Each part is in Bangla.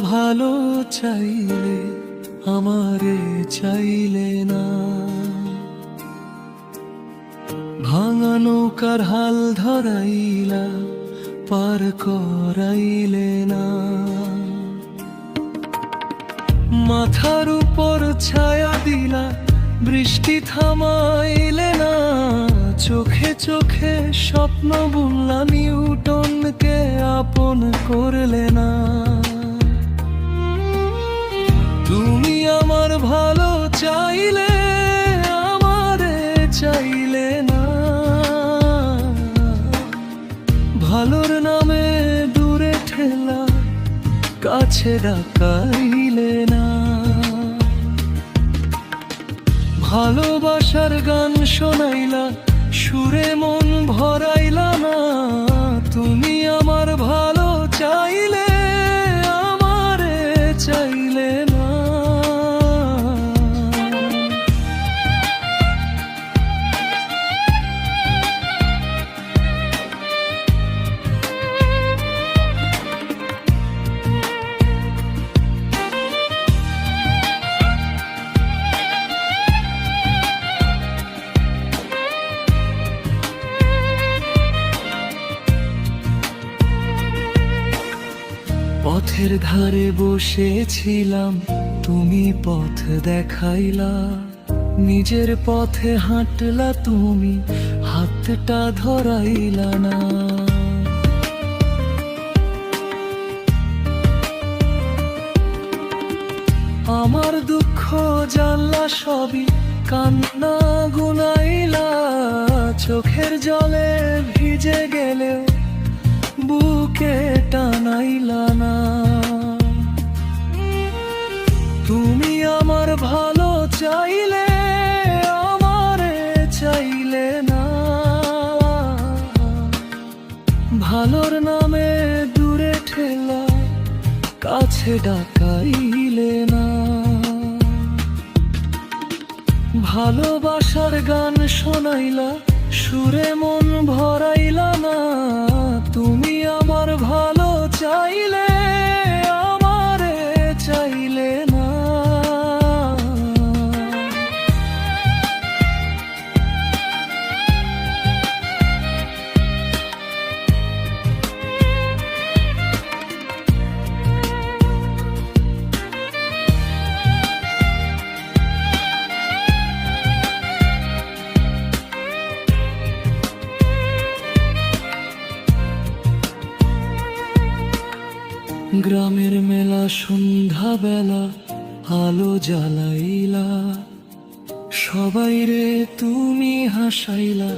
ভালো চাইলে আমারে চাইলে না, ভাঙা নৌকার হাল ধরাইলা পার করাইলে না, মাথার উপর ছায়া দিলা বৃষ্টি থামাইলে না, চোখে চোখে স্বপ্ন বুনলা নিউটনকে আপন করলে না। তুমি আমার ভালো চাইলে আমারে চাইলে না, ভালোর নামে দূরে ঠেলা কাছে ডাকাইলে না, ভালোবাসার গান শোনাইলা সুরে মন ভরাইলা না, তুমি আমার ভালো চাইলে আমারে চাইলে না। পথের ধারে বসেছিলাম, তুমি পথ দেখাইলা, নিজের পথে হাঁটলা তুমি, হাতটা ধরাইলা না। আমার দুঃখ জানলা সবই, কান্না গুনাইলা, চোখের জলে ভিজে গেলেও বুকে টানাইলা না। তুমি আমার ভালো চাইলে আমারে চাইলে না, ভালোর নামে দূরে ঠেলা কাছে ডাকাইলে না, ভালোবাসার গান শোনাইলা সুরে মন ভরাইলা না, তুমি আমার ভালো চাইলে আমারে চাইলে না। গ্রামের মেলা সন্ধ্যা বেলা আলো জ্বালাইলা, সবাই রে তুমি হাসাইলা,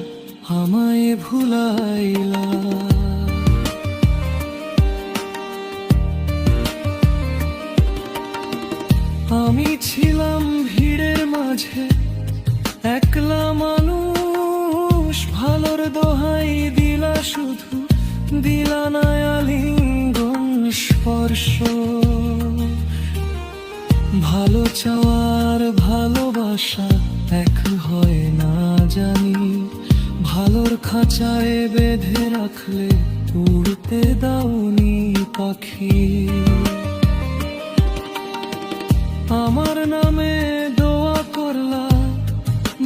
আমায় ভুলাইলা। আমি ছিলাম ভিড়ের মাঝে একলা মানুষ, ভালোর দোহাই দিলা শুধু, দিলা না আলিঙ্গন স্পর্শ। ভালো চাওয়ার ভালোবাসা এক হয় না জানি, ভালোর খাঁচায় বেঁধে রাখলে উড়তে দাওনি পাখি। আমার নামে দোয়া করলা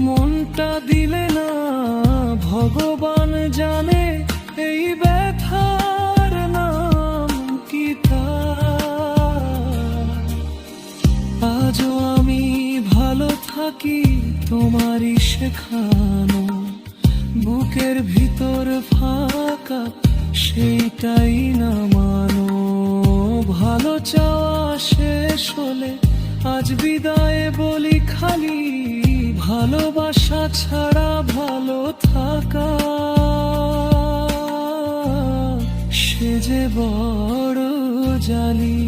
মনটা দিলে না, ভগবান জানে এই ব্যথার নাম কি তা। আজও আমি ভালো থাকি তোমারই শেখানো, বুকের ভিতর ফাঁকা সেইটাই না মানো। ভালো চাওয়া শেষ হলে আজ বিদায় বলি খালি, ভালোবাসা ছাড়া ভালো থাকা সে যে বড় জালি।